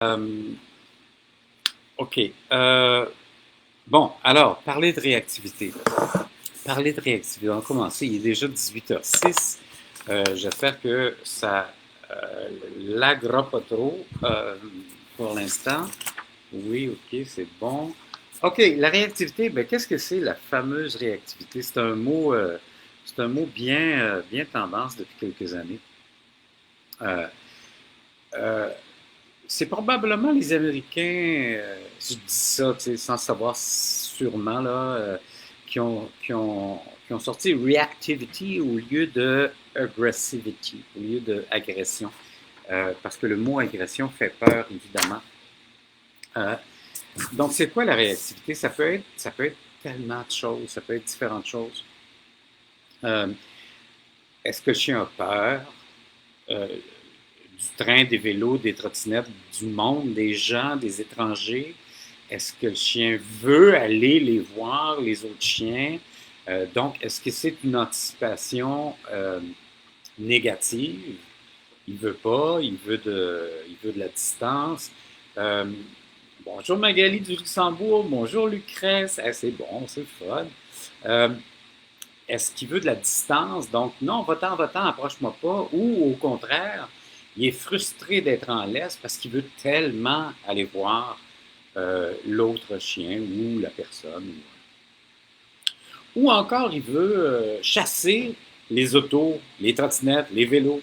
Euh, OK. Bon, alors, parler de réactivité. Parler de réactivité, on va commencer. Il est déjà 18h06. J'espère que ça laguera pas trop pour l'instant. Oui, OK, c'est bon. OK, la réactivité, ben, qu'est-ce que c'est la fameuse réactivité? C'est un mot bien tendance depuis quelques années. Euh, euh, C'est probablement les Américains, je dis ça sans savoir sûrement, là, qui ont sorti reactivity au lieu de aggressivity, au lieu de agression. Parce que le mot agression fait peur, évidemment. Euh, donc, c'est quoi la réactivité? Ça peut être tellement de choses, ça peut être différentes choses. Euh, Est-ce que le chien a peur? Euh, du train, des vélos, des trottinettes, du monde, des gens, des étrangers? Est-ce que le chien veut aller les voir, les autres chiens? Donc, est-ce que c'est une anticipation négative? Il veut pas, il veut de la distance. Euh, Bonjour Magali du Luxembourg, bonjour Lucrèce. C'est bon, c'est fun. Euh, Est-ce qu'il veut de la distance? Donc, non, va-t'en, approche-moi pas. Ou au contraire, il est frustré d'être en laisse parce qu'il veut tellement aller voir l'autre chien ou la personne. Ou encore, il veut chasser les autos, les trottinettes, les vélos.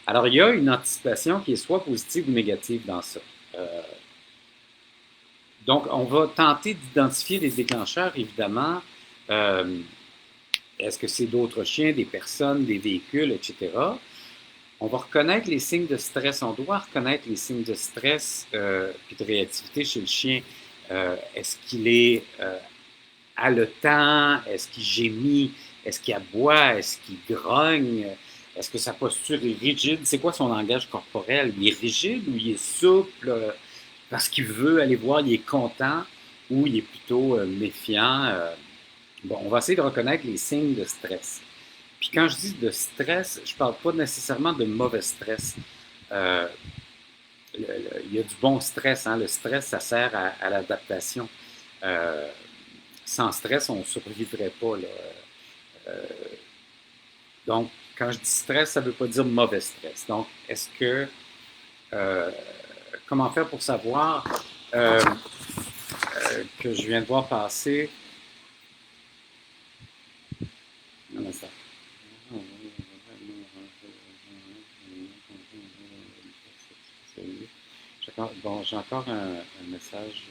Alors, il y a une anticipation qui est soit positive ou négative dans ça. Euh, donc, on va tenter d'identifier les déclencheurs, évidemment. Euh, Est-ce que c'est d'autres chiens, des personnes, des véhicules, etc. On va reconnaître les signes de stress. On doit reconnaître les signes de stress et de réactivité chez le chien. Est-ce qu'il est haletant? Est-ce qu'il gémit? Est-ce qu'il aboie? Est-ce qu'il grogne? Est-ce que sa posture est rigide? C'est quoi son langage corporel? Il est rigide ou il est souple parce qu'il veut aller voir, il est content ou il est plutôt méfiant? Bon, on va essayer de reconnaître les signes de stress. Puis quand je dis de stress, je ne parle pas nécessairement de mauvais stress. Euh, il y a du bon stress. Hein? Le stress, ça sert à l'adaptation. Euh, Sans stress, on ne survivrait pas. Là. Euh, donc, quand je dis stress, ça ne veut pas dire mauvais stress. Donc, est-ce que, euh, comment faire pour savoir que je viens de voir passer, non, ça, bon, j'ai encore un message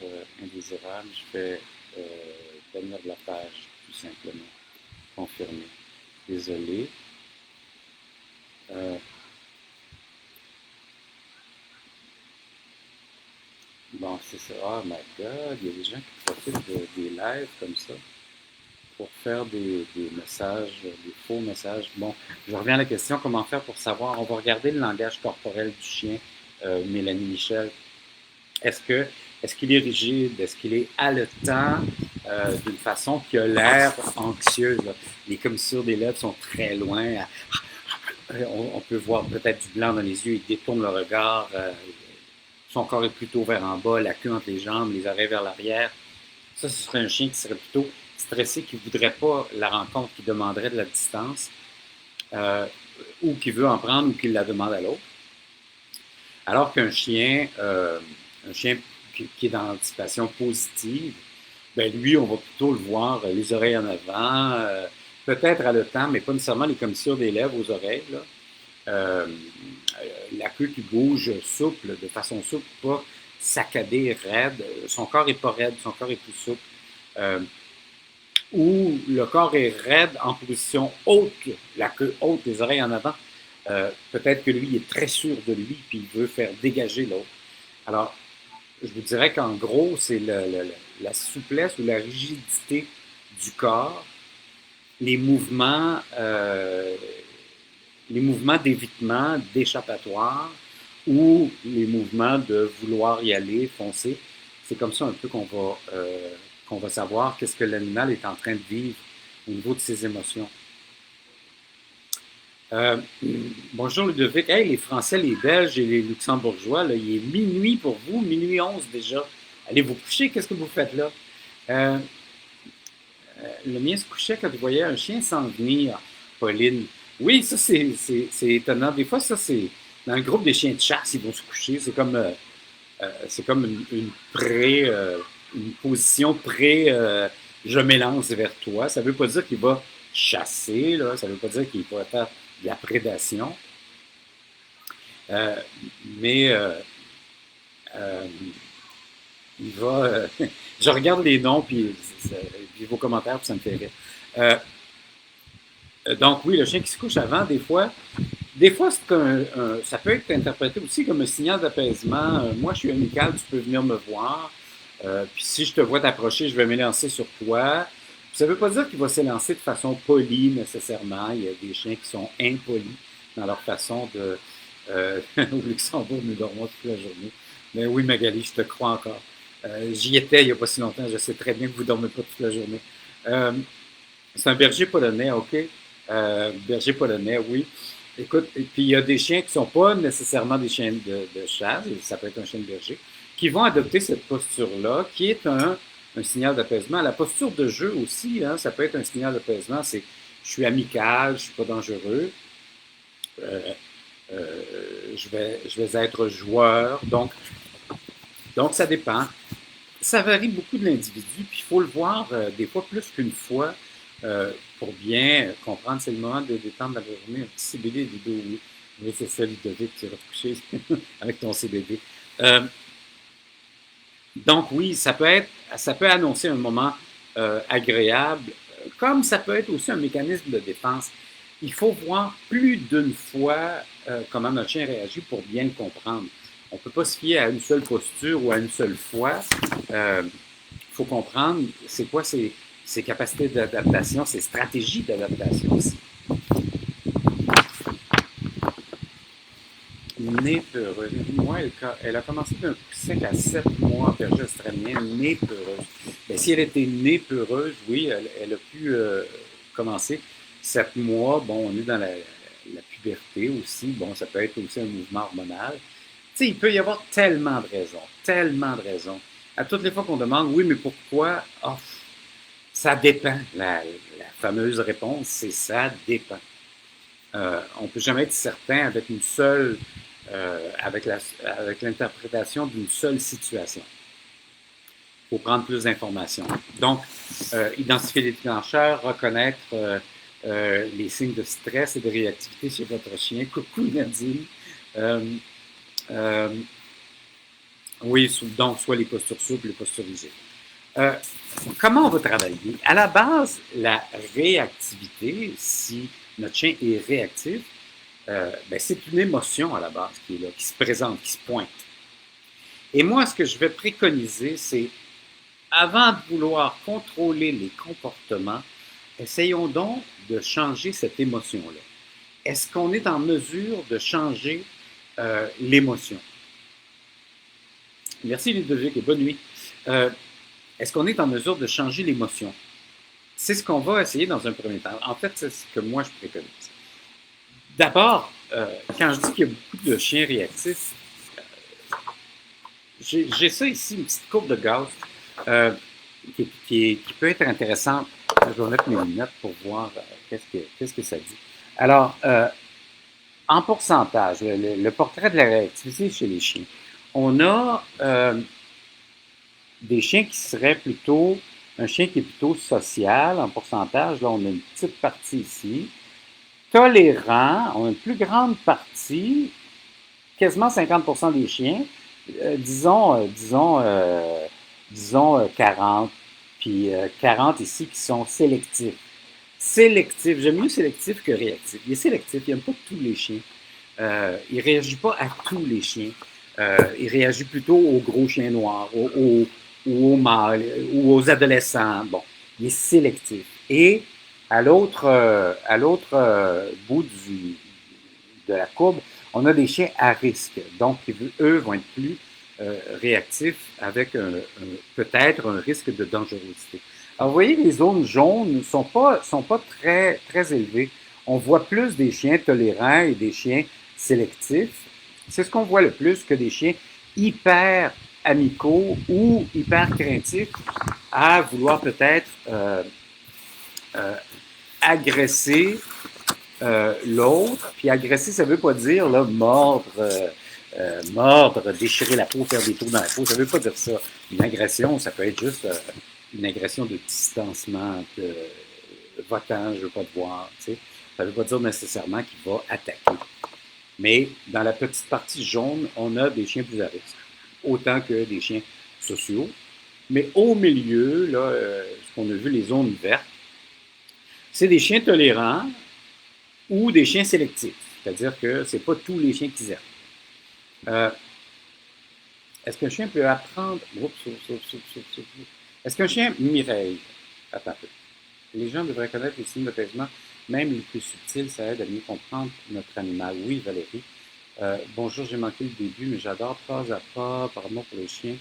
indésirable. Je vais bannir de la page, tout simplement. Confirmer. Désolé. Euh, bon, c'est ça. Oh my God, il y a des gens qui profitent des lives comme ça pour faire des messages, des faux messages. Bon, je reviens à la question, comment faire pour savoir? On va regarder le langage corporel du chien, Mélanie Michel. Est-ce que est-ce qu'il est rigide? Est-ce qu'il est haletant d'une façon qui a l'air anxieuse? Là? Les commissures des lèvres sont très loin. On peut voir peut-être du blanc dans les yeux. Il détourne le regard. Son corps est plutôt vers en bas, la queue entre les jambes, les oreilles vers l'arrière. Ça, ce serait un chien qui serait plutôt stressé, qui ne voudrait pas la rencontre, qui demanderait de la distance, euh, ou qui veut en prendre, ou qui la demande à l'autre. Alors un chien qui est dans l'anticipation positive, ben lui, on va plutôt le voir les oreilles en avant, peut-être haletant, mais pas nécessairement les commissures des lèvres aux oreilles. Là. Euh, la queue qui bouge souple, de façon souple, pas saccadée, raide. Son corps est pas raide, son corps est plus souple. Euh, ou le corps est raide en position haute, la queue haute, les oreilles en avant. Peut-être que lui est très sûr de lui, puis il veut faire dégager l'autre. Alors, je vous dirais qu'en gros, c'est la souplesse ou la rigidité du corps, les mouvements, euh, les mouvements d'évitement, d'échappatoire, ou les mouvements de vouloir y aller, foncer. C'est comme ça un peu qu'on va savoir qu'est-ce que l'animal est en train de vivre au niveau de ses émotions. Euh, Bonjour Ludovic. Hey, les Français, les Belges et les Luxembourgeois, là, il est minuit pour vous, minuit 11 déjà. Allez vous coucher, qu'est-ce que vous faites là? Euh, le mien se couchait quand il voyait un chien s'en venir, Pauline. Oui, ça c'est étonnant. Des fois, ça c'est dans le groupe des chiens de chasse, ils vont se coucher. C'est comme une position pré je m'élance vers toi. Ça ne veut pas dire qu'il va chasser, là. Ça ne veut pas dire qu'il va faire de la prédation. Euh, mais euh, il va. Je regarde les noms puis vos commentaires, puis ça me fait rire. Euh, donc oui, le chien qui se couche avant, des fois ça peut être interprété aussi comme un signal d'apaisement. Moi, je suis amical, tu peux venir me voir. Puis si je te vois t'approcher, je vais m'élancer sur toi. Ça ne veut pas dire qu'il va s'élancer de façon polie nécessairement. Il y a des chiens qui sont impolis dans leur façon de. Au Luxembourg, nous dormons toute la journée. Mais oui, Magali, je te crois encore. J'y étais il n'y a pas si longtemps. Je sais très bien que vous ne dormez pas toute la journée. Euh, c'est un berger polonais, OK? Berger polonais, oui. Écoute, et puis il y a des chiens qui ne sont pas nécessairement des chiens de chasse, ça peut être un chien de berger, qui vont adopter cette posture-là, qui est un signal d'apaisement. La posture de jeu aussi, hein, ça peut être un signal d'apaisement, c'est je suis amical, je ne suis pas dangereux, euh, je vais être joueur. Donc, ça dépend. Ça varie beaucoup de l'individu, puis il faut le voir des fois plus qu'une fois pour bien comprendre. C'est le moment de détendre la journée. Un petit CBD du dos, oui. Oui, c'est ça, Ludovic, tu vas te coucher avec ton CBD. Euh, donc, oui, ça peut annoncer un moment agréable, comme ça peut être aussi un mécanisme de défense. Il faut voir plus d'une fois comment notre chien réagit pour bien le comprendre. On ne peut pas se fier à une seule posture ou à une seule fois. Il faut comprendre c'est quoi ses capacités d'adaptation, ses stratégies d'adaptation aussi. Nez peureux. Moi, elle a commencé d'un coup sec à 7 mois, berger australien, nez peureuse. Ben, si elle était nez peureuse, oui, elle a pu commencer 7 mois. Bon, on est dans la puberté aussi. Bon, ça peut être aussi un mouvement hormonal. Tu sais, il peut y avoir tellement de raisons, tellement de raisons. À toutes les fois qu'on demande, oui, mais pourquoi? Oh, ça dépend. La fameuse réponse, c'est ça dépend. On ne peut jamais être certain avec une seule, avec l'interprétation d'une seule situation. Il faut prendre plus d'informations. Donc, identifier les déclencheurs, reconnaître les signes de stress et de réactivité chez votre chien. Coucou Nadine. Euh, euh, oui, donc soit les postures souples, les postures rigides. Euh, Comment on va travailler? À la base, la réactivité, si notre chien est réactif, ben c'est une émotion à la base qui est là, qui se présente, qui se pointe. Et moi, ce que je vais préconiser, c'est avant de vouloir contrôler les comportements, essayons donc de changer cette émotion-là. Est-ce qu'on est en mesure de changer l'émotion? Merci Ludovic et bonne nuit. Est-ce qu'on est en mesure de changer l'émotion? C'est ce qu'on va essayer dans un premier temps. En fait, c'est ce que moi je préconise. D'abord, quand je dis qu'il y a beaucoup de chiens réactifs, j'ai ça ici, une petite courbe de gaz qui peut être intéressante. Je vais mettre mes lunettes pour voir qu'est-ce que ça dit. Alors, en pourcentage, le portrait de la réactivité chez les chiens. On a des chiens qui seraient plutôt, un chien qui est plutôt social en pourcentage. Là, on a une petite partie ici. Tolérant, on a une plus grande partie, quasiment 50% des chiens, disons 40, puis 40 ici qui sont sélectifs. Sélectif, j'aime mieux sélectif que réactif. Il est sélectif, il n'aime pas tous les chiens. Il ne réagit pas à tous les chiens. Il réagit plutôt aux gros chiens noirs, ou aux mâles, ou aux adolescents. Bon, il est sélectif. Et à l'autre bout de la courbe, on a des chiens à risque. Donc, eux vont être plus réactifs avec peut-être un risque de dangerosité. Alors, vous voyez, les zones jaunes ne sont pas très, très élevées. On voit plus des chiens tolérants et des chiens sélectifs. C'est ce qu'on voit le plus que des chiens hyper amicaux ou hyper craintifs à vouloir peut-être agresser l'autre. Puis agresser, ça ne veut pas dire là, mordre, déchirer la peau, faire des trous dans la peau. Ça ne veut pas dire ça. Une agression, ça peut être juste une agression de distancement, de va-t'en, je ne veux pas te voir. Tu sais. Ça ne veut pas dire nécessairement qu'il va attaquer. Mais dans la petite partie jaune, on a des chiens plus à risque, autant que des chiens sociaux. Mais au milieu, là, ce qu'on a vu, les zones vertes, c'est des chiens tolérants ou des chiens sélectifs. C'est-à-dire que ce n'est pas tous les chiens qu'ils aiment. Est-ce qu'un chien peut apprendre... Est-ce qu'un chien... Mireille, attends un peu. Les gens devraient connaître les signes d'apaisement, même les plus subtils, ça aide à mieux comprendre notre animal. Oui, Valérie. Bonjour, j'ai manqué le début, mais j'adore pas à pas, pardon pour les chiens.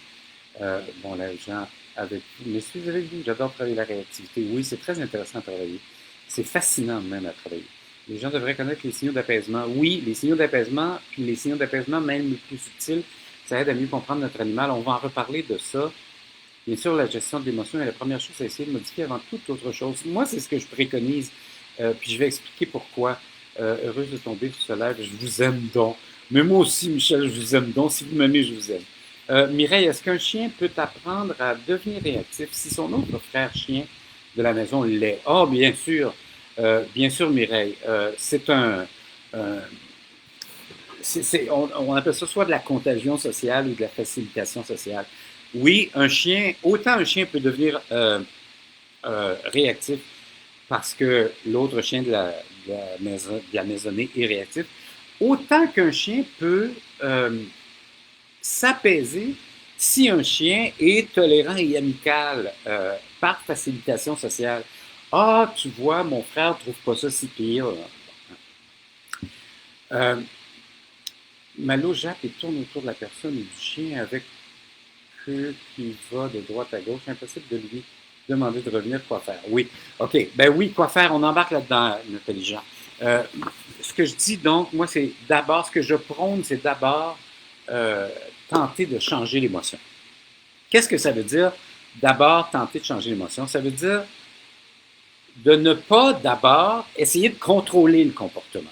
Bon, les gens avec vous, mais si vous avez vu, j'adore travailler la réactivité. Oui, c'est très intéressant à travailler. C'est fascinant même à travailler. Les gens devraient connaître les signaux d'apaisement. Oui, les signaux d'apaisement, puis les signaux d'apaisement, même les plus subtils, ça aide à mieux comprendre notre animal. On va en reparler de ça. Bien sûr, la gestion de l'émotion est la première chose à essayer de modifier avant toute autre chose. Moi, c'est ce que je préconise, puis je vais expliquer pourquoi. Heureuse de tomber sur ce live, je vous aime donc. Mais moi aussi, Michel, je vous aime donc. Si vous m'aimez, je vous aime. Mireille, est-ce qu'un chien peut apprendre à devenir réactif si son autre frère chien de la maison l'est? Oh, bien sûr, Mireille. C'est on appelle ça soit de la contagion sociale ou de la facilitation sociale. Oui, autant un chien peut devenir réactif parce que l'autre chien de la maisonnée est réactif, autant qu'un chien peut s'apaiser si un chien est tolérant et amical par facilitation sociale. Ah, tu vois, mon frère ne trouve pas ça si pire. Malo jappe et tourne autour de la personne et du chien avec queue qui va de droite à gauche. Impossible de lui demander de revenir, quoi faire. Oui, OK. Ben oui, quoi faire, on embarque là-dedans, Nathalie Jean. Ce que je dis donc, moi, c'est d'abord, ce que je prône, c'est d'abord tenter de changer l'émotion. Qu'est-ce que ça veut dire, d'abord, tenter de changer l'émotion? Ça veut dire de ne pas d'abord essayer de contrôler le comportement.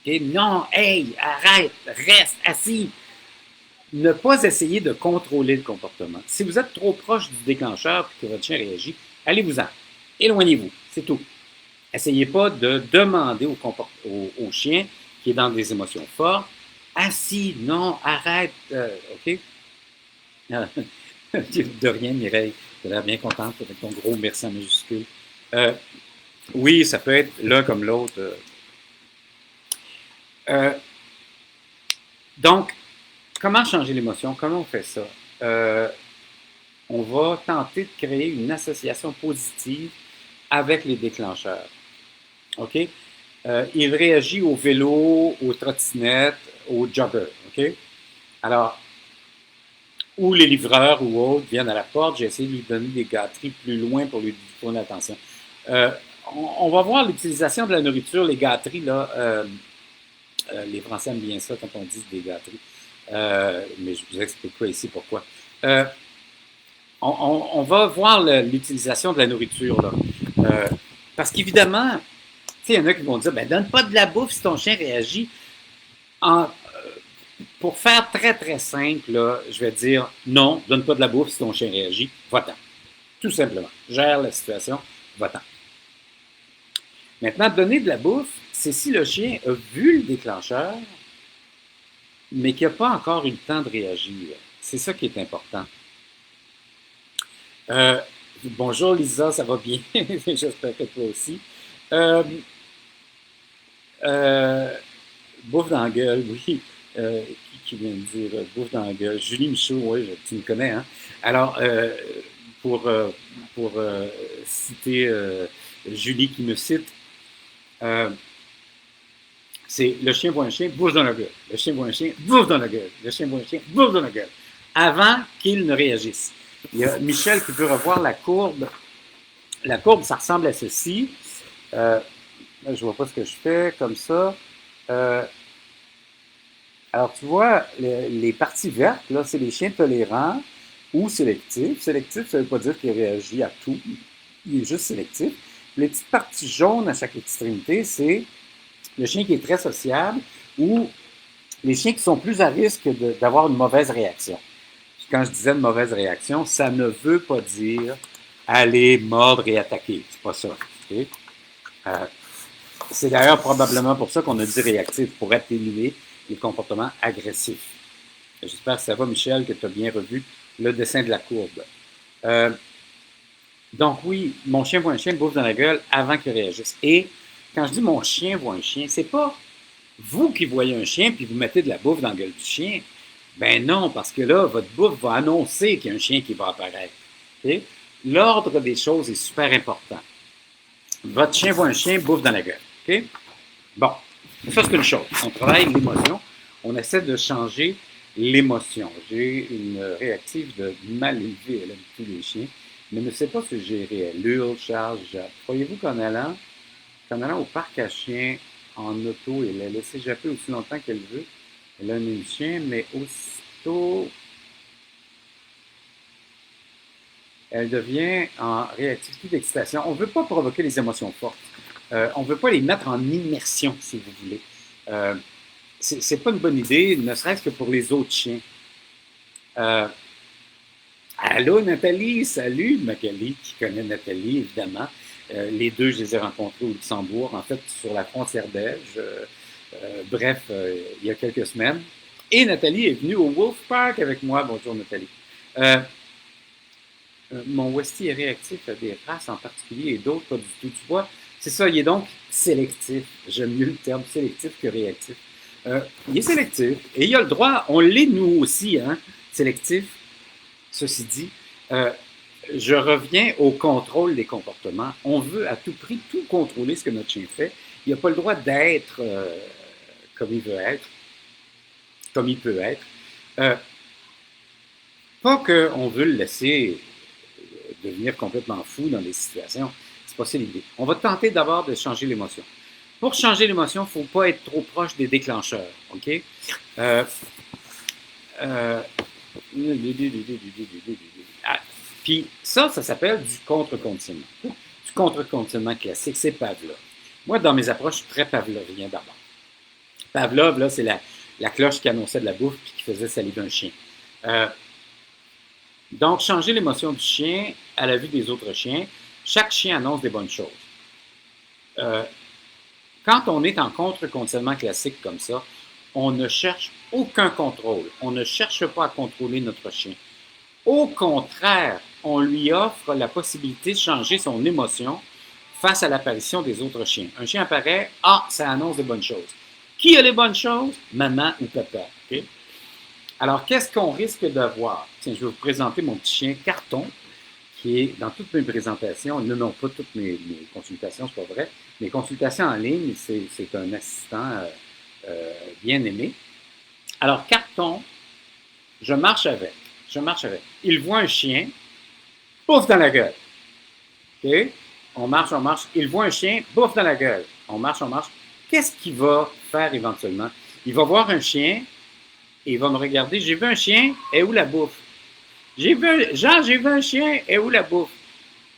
Okay? Non, hey, arrête, reste assis. Ne pas essayer de contrôler le comportement. Si vous êtes trop proche du déclencheur et que votre chien réagit, allez-vous-en. Éloignez-vous, c'est tout. Essayez pas de demander au chien qui est dans des émotions fortes, assis, non, arrête, OK? De rien, Mireille. Tu as l'air bien contente avec ton gros merci en majuscule. Oui, ça peut être l'un comme l'autre. Donc, comment changer l'émotion? Comment on fait ça? On va tenter de créer une association positive avec les déclencheurs. OK? Il réagit au vélo, aux trottinettes, au jogger. OK? Alors, ou les livreurs ou autres viennent à la porte, j'ai essayé de lui donner des gâteries plus loin pour lui tourner l'attention. On va voir l'utilisation de la nourriture, les gâteries, là. Les Français aiment bien ça quand on dit des gâteries. Mais je vous expliquerai ici pourquoi. On va voir l'utilisation de la nourriture, là. Parce qu'évidemment, il y en a qui vont dire, ben donne pas de la bouffe si ton chien réagit. Pour faire très, très simple, là, je vais dire, non, donne pas de la bouffe si ton chien réagit, va-t'en. Tout simplement. Gère la situation, va-t'en. Maintenant, donner de la bouffe, c'est si le chien a vu le déclencheur, mais qu'il n'a pas encore eu le temps de réagir. C'est ça qui est important. Bonjour Lisa, ça va bien? J'espère que toi aussi. Bouffe dans la gueule, oui. Qui vient de dire bouffe dans la gueule? Julie Michaud, oui, tu me connais, hein? Alors, pour citer Julie qui me cite, c'est le chien voit un chien, bouffe dans la gueule. Le chien voit un chien, bouffe dans la gueule. Le chien voit un chien, bouffe dans la gueule. Avant qu'il ne réagisse. Il y a Michel qui veut revoir la courbe. La courbe, ça ressemble à ceci. Là, je vois pas ce que je fais comme ça. Euh, alors, tu vois, les parties vertes, là, c'est les chiens tolérants ou sélectifs. Sélectif, ça ne veut pas dire qu'il réagit à tout. Il est juste sélectif. Les petites parties jaunes à chaque extrémité, c'est le chien qui est très sociable ou les chiens qui sont plus à risque d'avoir une mauvaise réaction. Quand je disais une mauvaise réaction, ça ne veut pas dire aller mordre et attaquer. C'est pas ça. Okay? Euh, c'est d'ailleurs probablement pour ça qu'on a dit réactif, pour atténuer les comportements agressifs. J'espère que ça va, Michel, que tu as bien revu le dessin de la courbe. Euh, donc oui, mon chien voit un chien, bouffe dans la gueule avant qu'il réagisse. Et quand je dis mon chien voit un chien, c'est pas vous qui voyez un chien puis vous mettez de la bouffe dans la gueule du chien. Ben non, parce que là, votre bouffe va annoncer qu'il y a un chien qui va apparaître. Okay? L'ordre des choses est super important. Votre chien voit un chien, bouffe dans la gueule. Okay? Bon, ça c'est une chose. On travaille l'émotion. On essaie de changer l'émotion. J'ai une réactive de mal élevée. Elle aime tous les chiens, mais ne sait pas se gérer. Elle hurle, charge, jappe. Croyez-vous qu'en allant au parc à chiens en auto, elle a laissé japper aussi longtemps qu'elle veut? Elle a un chien, mais aussitôt, elle devient en réactivité d'excitation. On ne veut pas provoquer les émotions fortes. On ne veut pas les mettre en immersion, si vous voulez. Euh, c'est pas une bonne idée, ne serait-ce que pour les autres chiens. Euh, Allô, Nathalie, salut, Magali, qui connaît Nathalie, évidemment. Les deux, je les ai rencontrés au Luxembourg, en fait, sur la frontière belge. Bref, il y a quelques semaines. Et Nathalie est venue au Wolf Park avec moi. Bonjour, Nathalie. Euh, mon Westie est réactif à des races en particulier et d'autres pas du tout. Tu vois, c'est ça, il est donc sélectif. J'aime mieux le terme sélectif que réactif. Il est sélectif et il a le droit, on l'est nous aussi, hein, sélectif. Ceci dit, je reviens au contrôle des comportements. On veut à tout prix tout contrôler ce que notre chien fait. Il n'a pas le droit d'être comme il veut être, comme il peut être. Euh, Pas qu'on veut le laisser devenir complètement fou dans des situations. C'est pas ça l'idée. On va tenter d'abord de changer l'émotion. Pour changer l'émotion, il ne faut pas être trop proche des déclencheurs. OK? Euh, euh, ah, puis ça s'appelle du contre-conditionnement. Du contre-conditionnement classique, c'est Pavlov. Moi, dans mes approches, je suis très pavlovien d'abord. Pavlov, là, c'est la cloche qui annonçait de la bouffe puis qui faisait saliver un chien. Euh, donc, changer l'émotion du chien à la vue des autres chiens. Chaque chien annonce des bonnes choses. Euh, Quand on est en contre-conditionnement classique comme ça, on ne cherche aucun contrôle. On ne cherche pas à contrôler notre chien. Au contraire, on lui offre la possibilité de changer son émotion face à l'apparition des autres chiens. Un chien apparaît, ah, ça annonce de bonnes choses. Qui a les bonnes choses? Maman ou papa. Okay? Alors, qu'est-ce qu'on risque d'avoir? Tiens, je vais vous présenter mon petit chien Carton, qui est dans toutes mes présentations, non, pas toutes mes consultations, c'est pas vrai. Mes consultations en ligne, c'est un assistant bien aimé. Alors, Carton, je marche avec. Il voit un chien, pouf dans la gueule. OK? On marche. Il voit un chien, bouffe dans la gueule. On marche. Qu'est-ce qu'il va faire éventuellement? Il va voir un chien et il va me regarder. J'ai vu un chien, et où la bouffe? J'ai vu un chien, et où la bouffe?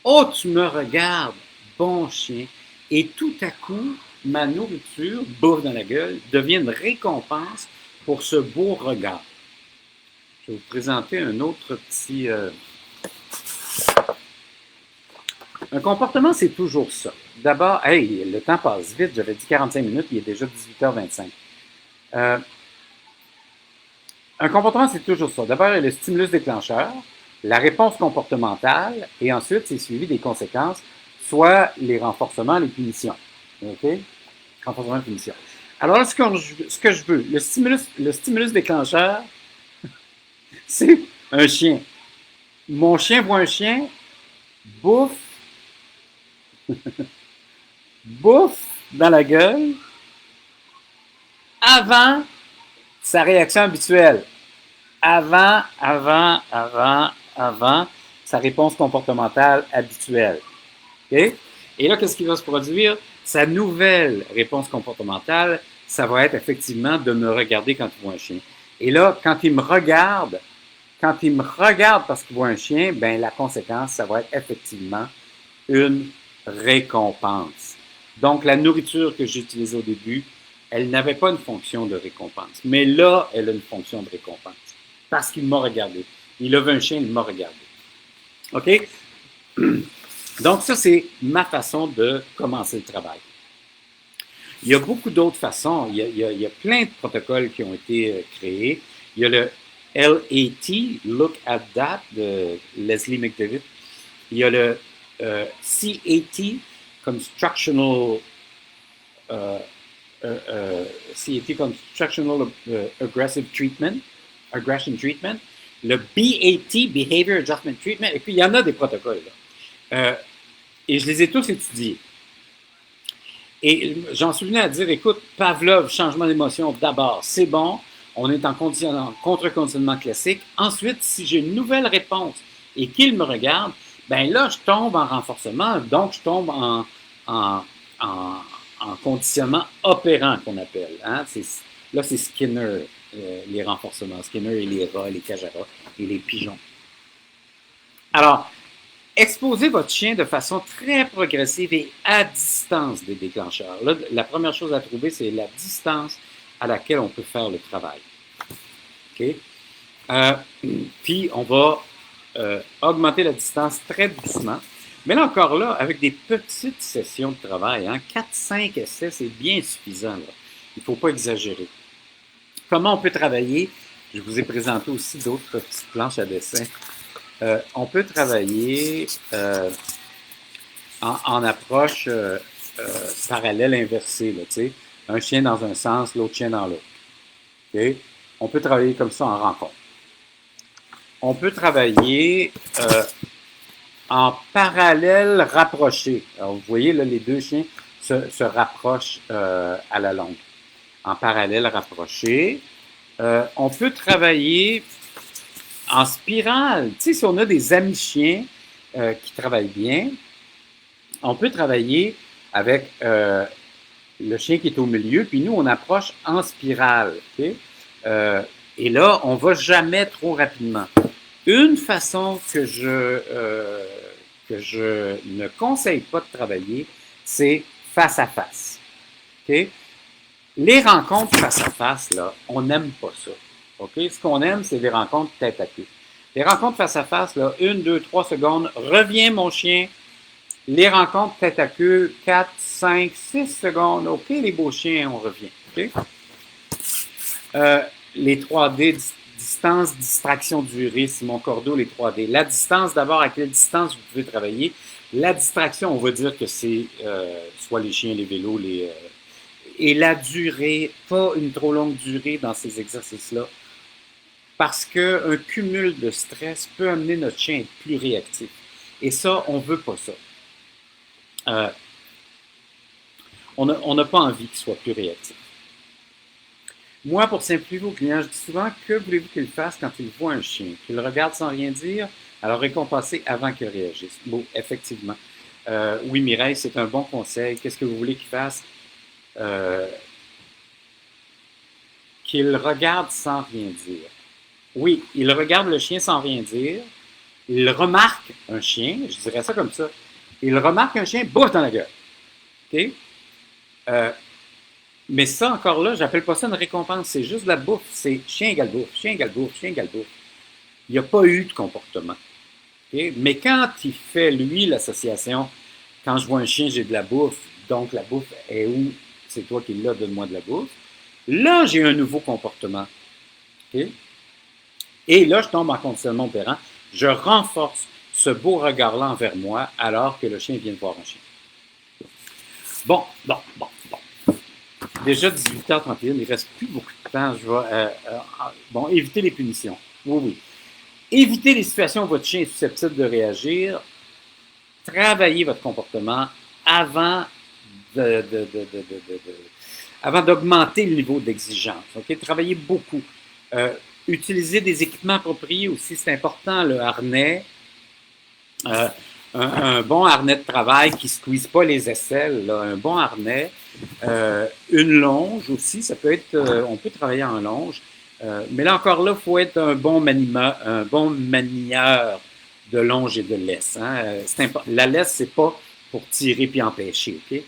Oh, tu me regardes, bon chien. Et tout à coup, ma nourriture, bouffe dans la gueule, devient une récompense pour ce beau regard. Je vais vous présenter un autre petit... Un comportement, c'est toujours ça. D'abord, hey, le temps passe vite, j'avais dit 45 minutes, il est déjà 18h25. Un comportement, c'est toujours ça. D'abord, il y a le stimulus déclencheur, la réponse comportementale, et ensuite, c'est suivi des conséquences, soit les renforcements, les punitions. OK? Renforcement et punition. Alors là, ce que je veux, le stimulus déclencheur, c'est un chien. Mon chien voit un chien, bouffe, bouffe dans la gueule, avant sa réaction habituelle. Avant sa réponse comportementale habituelle. Okay? Et là, qu'est-ce qui va se produire? Sa nouvelle réponse comportementale, ça va être effectivement de me regarder quand il voit un chien. Et là, quand il me regarde parce qu'il voit un chien, ben la conséquence, ça va être effectivement une récompense. Donc, la nourriture que j'utilisais au début, elle n'avait pas une fonction de récompense. Mais là, elle a une fonction de récompense. Parce qu'il m'a regardé. Il a vu un chien, il m'a regardé. OK? Donc, ça, c'est ma façon de commencer le travail. Il y a beaucoup d'autres façons. Il y a plein de protocoles qui ont été créés. Il y a le LAT, Look at That, de Leslie McDevitt. Il y a le CAT, Constructional CAT, Constructional Aggressive Treatment, Aggression Treatment. Le BAT, Behavior Adjustment Treatment. Et puis, il y en a des protocoles. Et je les ai tous étudiés. Et j'en suis venu à dire, écoute, Pavlov, changement d'émotion, d'abord, c'est bon. On est en contre-conditionnement classique. Ensuite, si j'ai une nouvelle réponse et qu'il me regarde, ben là, je tombe en renforcement, donc je tombe en conditionnement opérant qu'on appelle. Hein? Là, c'est Skinner, les renforcements. Skinner et les rats, les cajaras et les pigeons. Alors, exposez votre chien de façon très progressive et à distance des déclencheurs. Là, la première chose à trouver, c'est la distance à laquelle on peut faire le travail. OK? Puis, on va augmenter la distance très doucement. Mais là, encore là, avec des petites sessions de travail, hein, 4-5 essais, c'est bien suffisant. Là. Il ne faut pas exagérer. Comment on peut travailler? Je vous ai présenté aussi d'autres petites planches à dessin. On peut travailler en approche parallèle inversée. Là, un chien dans un sens, l'autre chien dans l'autre. Okay? On peut travailler comme ça en rencontre. On peut travailler en parallèle rapproché. Alors, vous voyez, là, les deux chiens se rapprochent à la longue. En parallèle rapproché. On peut travailler en spirale. Tu sais, si on a des amis chiens qui travaillent bien, on peut travailler avec le chien qui est au milieu, puis nous, on approche en spirale. Okay? Et là, on ne va jamais trop rapidement. Une façon que je ne conseille pas de travailler, c'est face à face. Okay? Les rencontres face à face, là, on n'aime pas ça. Okay? Ce qu'on aime, c'est les rencontres tête à tête. Les rencontres face à face, là, 1, 2, 3 secondes, reviens mon chien. Les rencontres tête à queue, 4, 5, 6 secondes. OK, les beaux chiens, on revient. Okay? Les 3D, distance, distraction, durée, Simon Cordeau, les 3D. La distance, d'abord, à quelle distance vous pouvez travailler? La distraction, on va dire que c'est soit les chiens, les vélos, et la durée, pas une trop longue durée dans ces exercices-là. Parce qu'un cumul de stress peut amener notre chien à être plus réactif. Et ça, on ne veut pas ça. On n'a pas envie qu'il soit plus réactif. Moi, pour simplifier vos clients, je dis souvent, que voulez-vous qu'il fasse quand il voit un chien? Qu'il le regarde sans rien dire, alors récompensez avant qu'il réagisse. Bon, effectivement. Oui, Mireille, c'est un bon conseil. Qu'est-ce que vous voulez qu'il fasse? Qu'il regarde sans rien dire. Oui, il regarde le chien sans rien dire. Il remarque un chien, je dirais ça comme ça. Il remarque un chien, bouffe dans la gueule. OK? Mais ça, encore là, j'appelle pas ça une récompense. C'est juste de la bouffe. C'est chien égale bouffe, chien égale bouffe, chien égale bouffe. Il n'y a pas eu de comportement. Okay? Mais quand il fait, lui, l'association, quand je vois un chien, j'ai de la bouffe, donc la bouffe est où? C'est toi qui l'as, donne-moi de la bouffe. Là, j'ai un nouveau comportement. Okay? Et là, je tombe en conditionnement opérant. Je renforce ce beau regard-là envers moi alors que le chien vient de voir un chien. Bon. Déjà 18h31, il ne reste plus beaucoup de temps. Je vais éviter les punitions. Oui. Évitez les situations où votre chien est susceptible de réagir. Travaillez votre comportement avant d'augmenter le niveau d'exigence. Okay? Travaillez beaucoup. Utilisez des équipements appropriés aussi, c'est important, le harnais. un bon harnais de travail qui ne squeeze pas les aisselles, là, un bon harnais, une longe aussi, ça peut être, on peut travailler en longe, mais là encore là, il faut être un bon manieur de longe et de laisse. Hein. La laisse, c'est pas pour tirer puis empêcher, ok?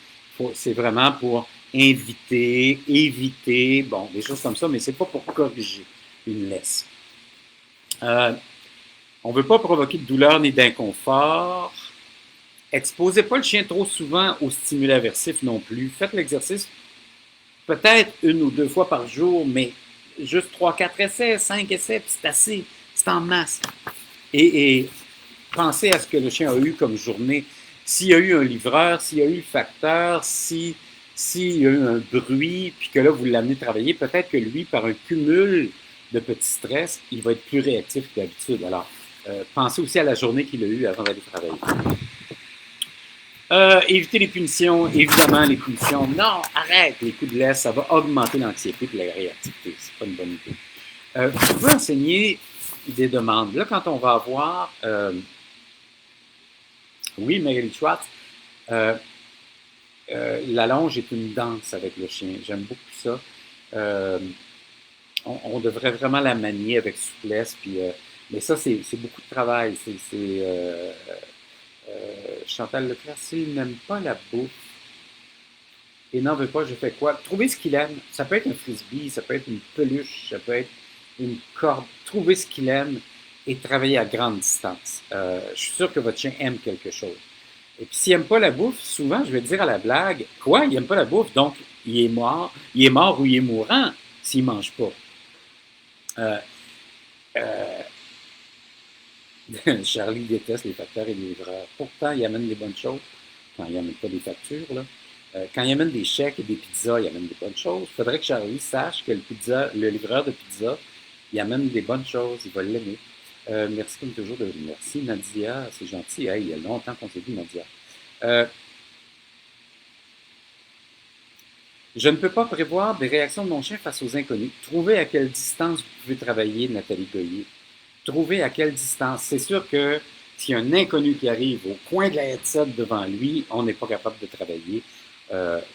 C'est vraiment pour inviter, éviter, bon, des choses comme ça, mais c'est pas pour corriger une laisse. On ne veut pas provoquer de douleur ni d'inconfort. Exposez pas le chien trop souvent aux stimuli aversifs non plus. Faites l'exercice peut-être une ou deux fois par jour, mais juste 3, 4 essais, 5 essais, puis c'est assez. C'est en masse. Et pensez à ce que le chien a eu comme journée. S'il y a eu un livreur, s'il y a eu le facteur, s'il y a eu un bruit, puis que là, vous l'amenez travailler, peut-être que lui, par un cumul de petits stress, il va être plus réactif que d'habitude. Alors, pensez aussi à la journée qu'il a eue avant d'aller travailler. Éviter les punitions, évidemment, les punitions. Non, arrête les coups de laisse, ça va augmenter l'anxiété et la réactivité. C'est pas une bonne idée. Vous pouvez enseigner des demandes. Là, quand on va avoir, oui, Magali Schwartz, la longe est une danse avec le chien. J'aime beaucoup ça. On devrait vraiment la manier avec souplesse. Puis, mais ça, c'est beaucoup de travail. Chantal Leclerc, s'il n'aime pas la bouffe et n'en veut pas, je fais quoi? Trouver ce qu'il aime. Ça peut être un frisbee, ça peut être une peluche, ça peut être une corde. Trouver ce qu'il aime et travailler à grande distance. Je suis sûr que votre chien aime quelque chose. Et puis, s'il n'aime pas la bouffe, souvent, je vais dire à la blague, quoi? Il n'aime pas la bouffe, donc il est mort ou il est mourant s'il ne mange pas. Charlie déteste les facteurs et les livreurs. Pourtant, il amène des bonnes choses. Quand il n'amène pas des factures, là. Quand il amène des chèques et des pizzas, il amène des bonnes choses. Il faudrait que Charlie sache que le livreur de pizza, il amène des bonnes choses. Il va l'aimer. Merci comme toujours. Merci Nadia, c'est gentil. Hey, il y a longtemps qu'on s'est dit, Nadia. Je ne peux pas prévoir des réactions de mon chien face aux inconnus. Trouvez à quelle distance vous pouvez travailler, Nathalie Goyer. Trouvez à quelle distance. C'est sûr que s'il y a un inconnu qui arrive au coin de la headset devant lui, on n'est pas capable de travailler.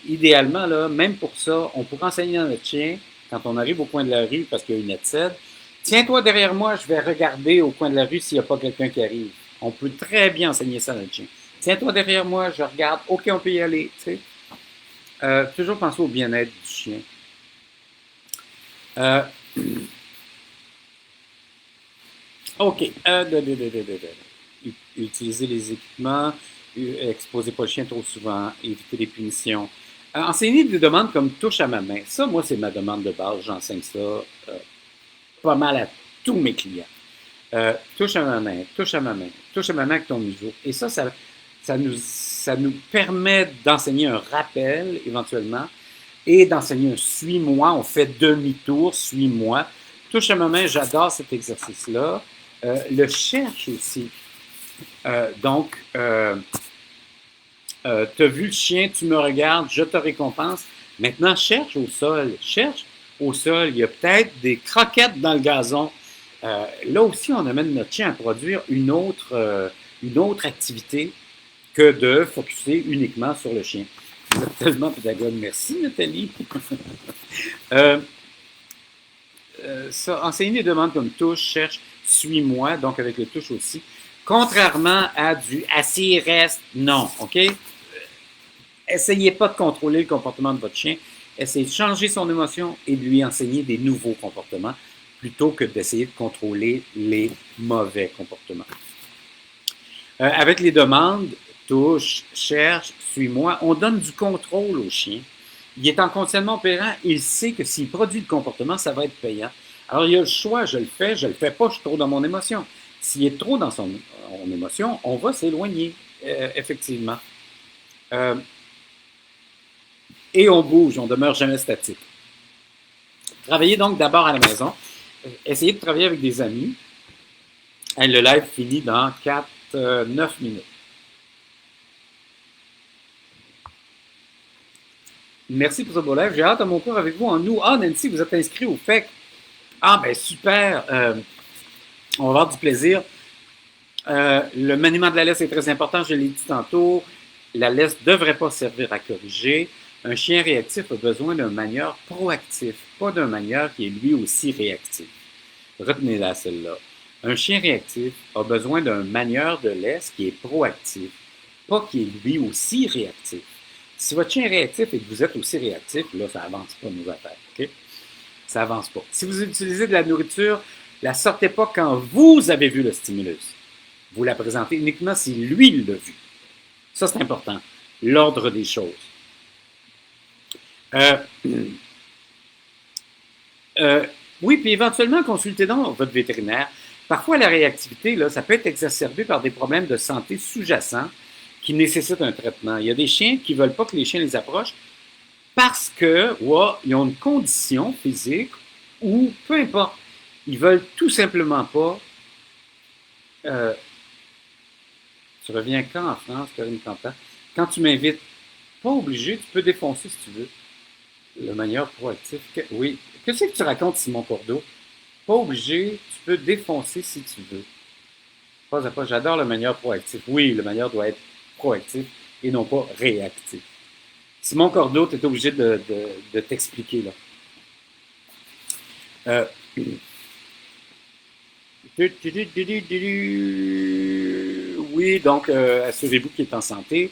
Idéalement, là, même pour ça, on pourrait enseigner à notre chien, quand on arrive au coin de la rue parce qu'il y a une headset, tiens-toi derrière moi, je vais regarder au coin de la rue s'il n'y a pas quelqu'un qui arrive. On peut très bien enseigner ça à notre chien. Tiens-toi derrière moi, je regarde, OK, on peut y aller. Tu sais. Toujours penser au bien-être du chien. OK. Utiliser les équipements, exposer pas le chien trop souvent, éviter les punitions. Enseigner des demandes comme touche à ma main. Ça, moi, c'est ma demande de base. J'enseigne ça pas mal à tous mes clients. Touche à ma main, touche à ma main, touche à ma main avec ton museau. Et ça nous permet d'enseigner un rappel éventuellement et d'enseigner un suis-moi. On fait demi-tour, suis-moi. Touche à ma main, j'adore cet exercice-là. Le cherche aussi. Donc, tu as vu le chien, tu me regardes, je te récompense. Maintenant, cherche au sol. Cherche au sol. Il y a peut-être des croquettes dans le gazon. Là aussi, on amène notre chien à produire une autre activité que de focusser uniquement sur le chien. Vous êtes tellement pédagogue. Merci, Nathalie. Enseigner des demandes comme touche, cherche, suis-moi, donc avec le touche aussi. Contrairement à du assis, reste, non, OK? Essayez pas de contrôler le comportement de votre chien. Essayez de changer son émotion et de lui enseigner des nouveaux comportements plutôt que d'essayer de contrôler les mauvais comportements. Avec les demandes, touche, cherche, suis-moi, on donne du contrôle au chien. Il est en conditionnement opérant, il sait que s'il produit le comportement, ça va être payant. Alors, il y a le choix, je le fais pas, je suis trop dans mon émotion. S'il est trop dans son émotion, on va s'éloigner, effectivement. Et on bouge, on ne demeure jamais statique. Travaillez donc d'abord à la maison. Essayez de travailler avec des amis. Le live finit dans 9 minutes. Merci pour ce beau live. J'ai hâte à mon cours avec vous en août. Ah, Nancy, vous êtes inscrit au FEC. Ah, ben super. On va avoir du plaisir. Le maniement de la laisse est très important, je l'ai dit tantôt. La laisse ne devrait pas servir à corriger. Un chien réactif a besoin d'un manieur proactif, pas d'un manieur qui est lui aussi réactif. Retenez-la celle-là. Un chien réactif a besoin d'un manieur de laisse qui est proactif, pas qui est lui aussi réactif. Si votre chien est réactif et que vous êtes aussi réactif, là, ça avance pas nos affaires. OK? Ça avance pas. Si vous utilisez de la nourriture, la sortez pas quand vous avez vu le stimulus. Vous la présentez uniquement si lui l'a vu. Ça, c'est important. L'ordre des choses. Euh, oui, puis éventuellement, consultez donc votre vétérinaire. Parfois, la réactivité, là, ça peut être exacerbé par des problèmes de santé sous-jacents qui nécessitent un traitement. Il y a des chiens qui ne veulent pas que les chiens les approchent parce que, ils ont une condition physique ou peu importe, ils veulent tout simplement pas. Euh, tu reviens quand en France, Corinne Quentin? Quand tu m'invites, pas obligé, tu peux défoncer si tu veux. Le manière proactif. Oui. Qu'est-ce que tu racontes, Simon Cordeau? Pas obligé, tu peux défoncer si tu veux. Pas à pas, j'adore le manière proactif. Oui, le manière doit être proactif et non pas réactif. Simon Cordeau, tu es obligé de t'expliquer là. Euh, oui, donc assurez-vous qu'il est en santé.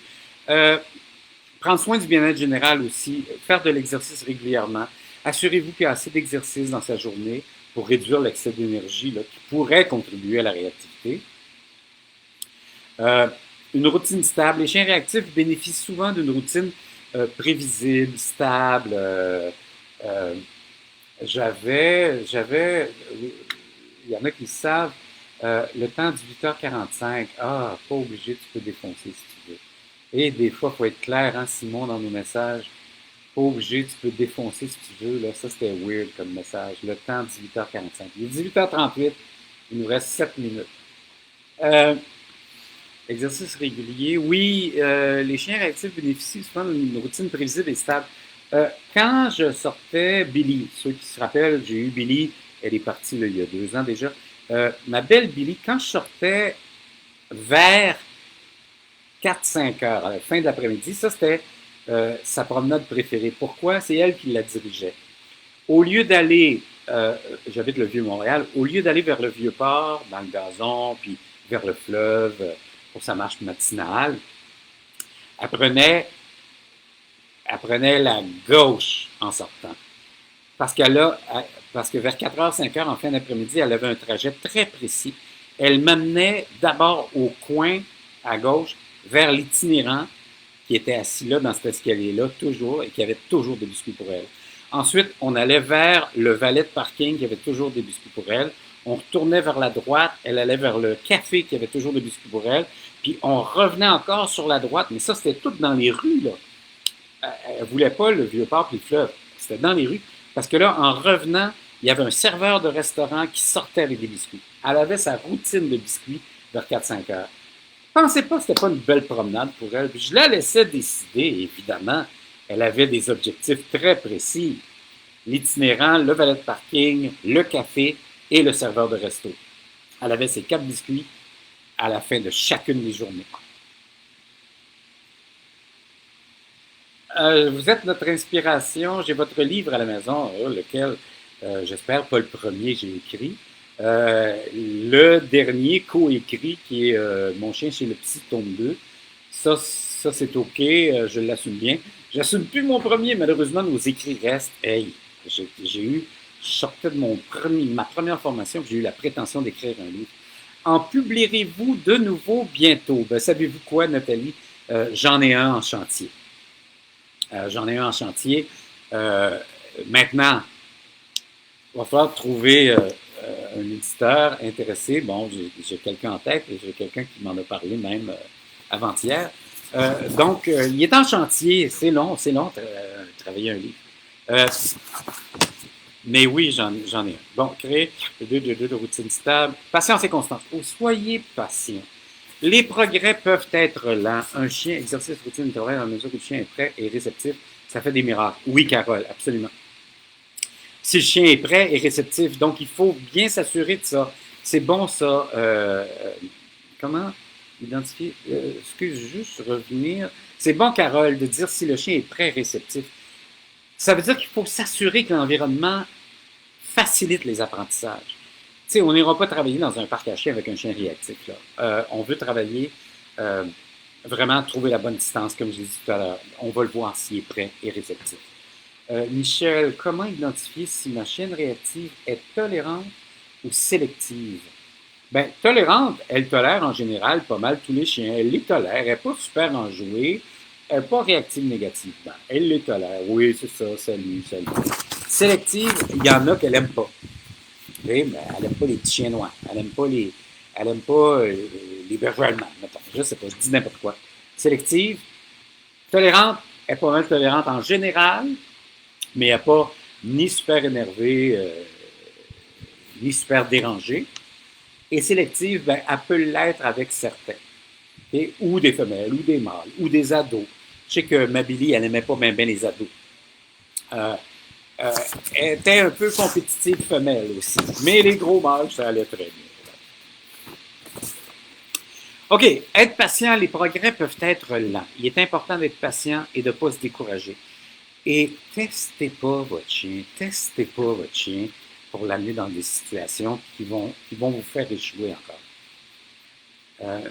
Prendre soin du bien-être général aussi, faire de l'exercice régulièrement. Assurez-vous qu'il y a assez d'exercice dans sa journée pour réduire l'excès d'énergie qui pourrait contribuer à la réactivité. Une routine stable. Les chiens réactifs bénéficient souvent d'une routine prévisible, stable. Il y en a qui savent, le temps 18h45. Ah, pas obligé, tu peux défoncer si tu veux. Et des fois, il faut être clair, hein, Simon, dans nos messages. Pas obligé, tu peux défoncer si tu veux. Là, ça, c'était weird comme message. Le temps 18h45. Il est 18h38. Il nous reste 7 minutes. Exercice régulier. Oui, les chiens réactifs bénéficient souvent d'une routine prévisible et stable. Quand je sortais Billy, ceux qui se rappellent, j'ai eu Billy, elle est partie là, il y a 2 ans déjà. Ma belle Billy, quand je sortais vers 4-5 heures, à la fin de l'après-midi, ça c'était sa promenade préférée. Pourquoi? C'est elle qui la dirigeait. Au lieu d'aller, j'habite le Vieux-Montréal, au lieu d'aller vers le Vieux-Port, dans le gazon, puis vers le fleuve, pour sa marche matinale, elle prenait la gauche en sortant. Parce que vers 4h, 5h, en fin d'après-midi, elle avait un trajet très précis. Elle m'amenait d'abord au coin, à gauche, vers l'itinérant, qui était assis là, dans cet escalier-là, toujours, et qui avait toujours des biscuits pour elle. Ensuite, on allait vers le valet de parking, qui avait toujours des biscuits pour elle. On retournait vers la droite, elle allait vers le café, qui avait toujours des biscuits pour elle. Puis on revenait encore sur la droite, mais ça, c'était tout dans les rues, là. Elle ne voulait pas le Vieux-Port et le fleuve. C'était dans les rues. Parce que là, en revenant, il y avait un serveur de restaurant qui sortait avec des biscuits. Elle avait sa routine de biscuits vers 4-5 heures. Je ne pensais pas que ce n'était pas une belle promenade pour elle. Puis je la laissais décider, évidemment. Elle avait des objectifs très précis. L'itinérant, le valet de parking, le café et le serveur de resto. Elle avait ses 4 biscuits à la fin de chacune des journées. Vous êtes notre inspiration. J'ai votre livre à la maison, lequel, j'espère, pas le premier j'ai écrit. Le dernier co-écrit, qui est Mon chien chez le psy, tome 2. Ça c'est OK, je l'assume bien. J'assume plus mon premier, malheureusement, nos écrits restent. Hey, je sortais de ma première formation, j'ai eu la prétention d'écrire un livre. En publierez-vous de nouveau bientôt? Ben, savez-vous quoi, Nathalie? J'en ai un en chantier. Maintenant, il va falloir trouver un éditeur intéressé. Bon, j'ai quelqu'un en tête et j'ai quelqu'un qui m'en a parlé même avant-hier. Donc, il est en chantier. C'est long, travailler un livre. Mais oui, j'en ai un. Bon, créer de routine stable. Patience et constance. Oh, soyez patient. Les progrès peuvent être lents. Un chien, exercice, routine, travail, dans la mesure où le chien est prêt et réceptif, ça fait des miracles. Oui, Carole, absolument. Si le chien est prêt et réceptif, donc il faut bien s'assurer de ça. C'est bon, ça, comment identifier, excuse, juste revenir. C'est bon, Carole, de dire si le chien est très réceptif. Ça veut dire qu'il faut s'assurer que l'environnement facilite les apprentissages. Tu sais, on n'ira pas travailler dans un parc à chiens avec un chien réactif. Là. On veut travailler, vraiment trouver la bonne distance, comme je l'ai dit tout à l'heure. On va le voir s'il est prêt et réceptif. Michel, comment identifier si ma chienne réactive est tolérante ou sélective? Bien, tolérante, elle tolère en général pas mal tous les chiens. Elle les tolère, elle n'est pas super enjouée, elle n'est pas réactive négativement. Elle les tolère. Oui, c'est ça, salut, salut. Sélective, il y en a qu'elle n'aime pas. Oui, mais elle n'aime pas les petits chiens noirs. Elle aime pas les bergers allemands, mettons. Je sais pas, je dis n'importe quoi. Sélective, tolérante, elle est pas mal tolérante en général, mais elle n'est pas ni super énervée, ni super dérangée. Et sélective, ben, elle peut l'être avec certains. Okay? Ou des femelles, ou des mâles, ou des ados. Je sais que ma Billy, elle n'aimait pas bien les ados. Euh, elle était un peu compétitive femelle aussi. Mais les gros mâles, ça allait très bien. OK, être patient, les progrès peuvent être lents. Il est important d'être patient et de ne pas se décourager. Et testez pas votre chien, testez pas votre chien pour l'amener dans des situations qui vont vous faire échouer encore.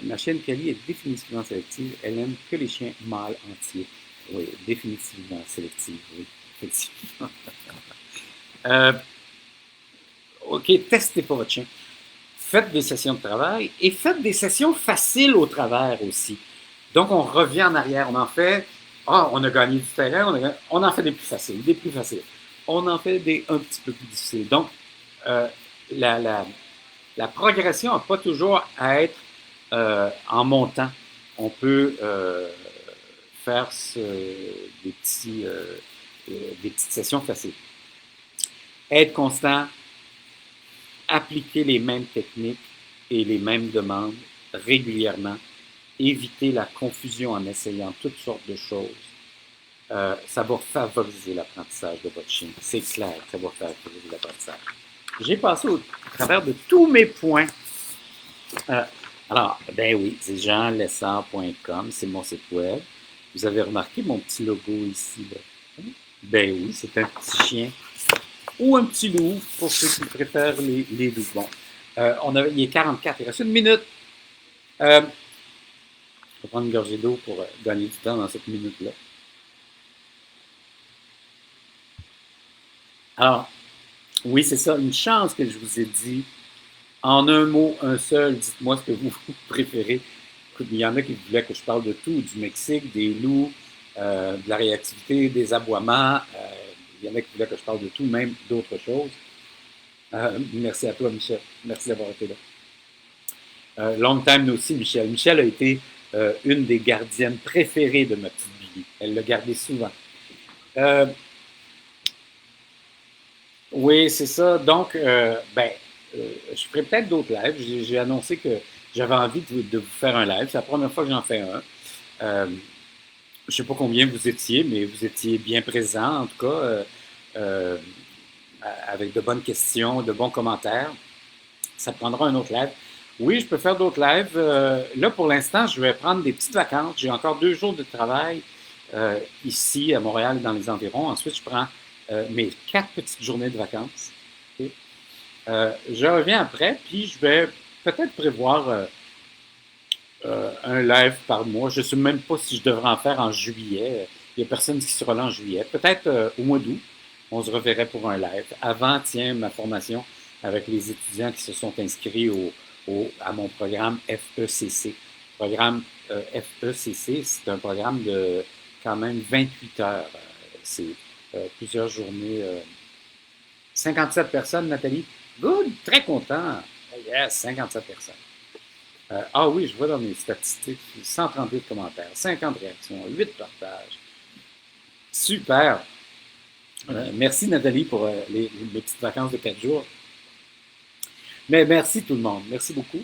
Ma chienne Kelly est définitivement sélective. Elle n'aime que les chiens mâles entiers. Oui, définitivement sélective, oui, effectivement. Euh, OK, testez pas votre chien. Faites des sessions de travail et faites des sessions faciles au travers aussi. Donc, on revient en arrière. On en fait, on a gagné du terrain, on en fait des plus faciles, des plus faciles. On en fait des un petit peu plus difficiles. Donc, euh, la, la, la progression n'a pas toujours à être en montant. On peut faire des petites sessions faciles. Être constant, appliquer les mêmes techniques et les mêmes demandes régulièrement, éviter la confusion en essayant toutes sortes de choses. Ça va favoriser l'apprentissage de votre chien. C'est clair que ça va favoriser l'apprentissage. J'ai passé au travers de tous mes points. Alors, ben oui, c'est jeanlessard.com, c'est mon site web. Vous avez remarqué mon petit logo ici, là? Ben oui, c'est un petit chien ou un petit loup, pour ceux qui préfèrent les loups. Bon, il est 44, il reste une minute. Je vais prendre une gorgée d'eau pour gagner du temps dans cette minute-là. Alors, oui, c'est ça, une chance que je vous ai dit. En un mot, un seul, dites-moi ce que vous préférez. Il y en a qui voulaient que je parle de tout, du Mexique, des loups, de la réactivité, des aboiements. Il y en a qui voulaient que je parle de tout, même d'autres choses. Merci à toi, Michel. Merci d'avoir été là. Long time aussi, Michel. Michel a été une des gardiennes préférées de ma petite Billy. Elle l'a gardée souvent. Oui, c'est ça. Donc, je ferai peut-être d'autres lives. J'ai annoncé que j'avais envie de vous faire un live. C'est la première fois que j'en fais un. Je ne sais pas combien vous étiez, mais vous étiez bien présents, en tout cas, avec de bonnes questions, de bons commentaires. Ça prendra un autre live. Oui, je peux faire d'autres lives. Là, pour l'instant, je vais prendre des petites vacances. J'ai encore 2 jours de travail ici, à Montréal, dans les environs. Ensuite, je prends mes 4 petites journées de vacances. Okay? Je reviens après, puis je vais peut-être prévoir un live par mois. Je ne sais même pas si je devrais en faire en juillet. Il n'y a personne qui sera là en juillet. Peut-être au mois d'août, on se reverrait pour un live. Avant, tiens, ma formation avec les étudiants qui se sont inscrits à mon programme FECC. Programme FECC, c'est un programme de quand même 28 heures. C'est plusieurs journées. 57 personnes, Nathalie. Good, très content. Yes, 57 personnes. Oui, je vois dans mes statistiques 138 commentaires, 50 réactions, 8 partages. Super. Merci Nathalie pour les petites vacances de 4 jours. Mais merci tout le monde. Merci beaucoup.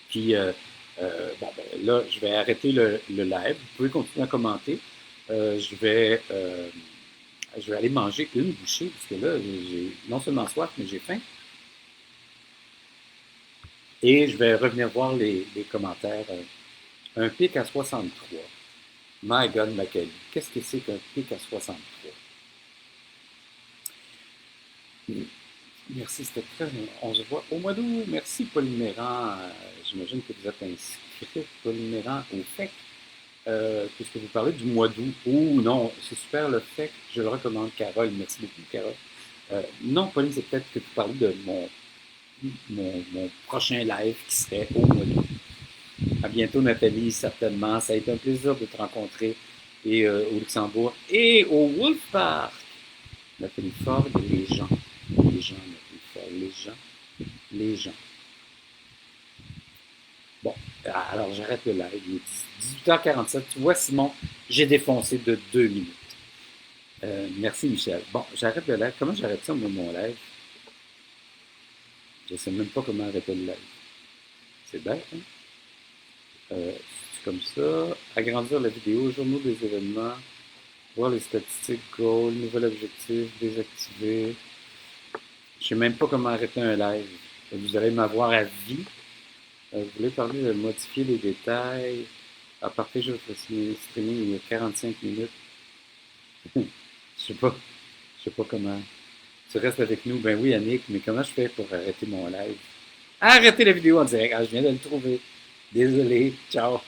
Puis, là, je vais arrêter le live. Vous pouvez continuer à commenter. Je vais aller manger une bouchée parce que là, j'ai non seulement soif, mais j'ai faim. Et je vais revenir voir les commentaires. Un pic à 63. My God, Macaulay. Qu'est-ce que c'est qu'un pic à 63? Merci, c'était très. On se voit au mois d'août. Merci, Pauline Méran. J'imagine que vous êtes inscrit, Pauline Méran, au FEC. Puisque vous parlez du mois d'août. Oh non, c'est super le FEC. Je le recommande, Carole. Merci beaucoup, Carole. Non, Pauline, c'est peut-être que vous parlez de mon prochain live qui serait au mois d'août. À bientôt, Nathalie, certainement. Ça a été un plaisir de te rencontrer et, au Luxembourg et au Wolf Park. Nathalie Ford, les gens. Les gens, Nathalie Ford, les gens. Les gens. Bon, alors j'arrête le live. Il est 18h47. Tu vois, Simon, j'ai défoncé de 2 minutes. Merci, Michel. Bon, j'arrête le live. Comment j'arrête ça, moi, mon live? Je ne sais même pas comment arrêter le live. C'est bête, hein? C'est comme ça. Agrandir la vidéo, journaux des événements, voir les statistiques, goal, nouvel objectif, désactiver. Je ne sais même pas comment arrêter un live. Vous allez m'avoir à vie. Vous voulez parler de modifier les détails. À partir de votre streaming il y a 45 minutes. Je sais pas. Je sais pas comment. Tu restes avec nous. Ben oui, Annick, mais comment je fais pour arrêter mon live? Arrêter la vidéo en direct. Ah, je viens de le trouver. Désolé. Ciao.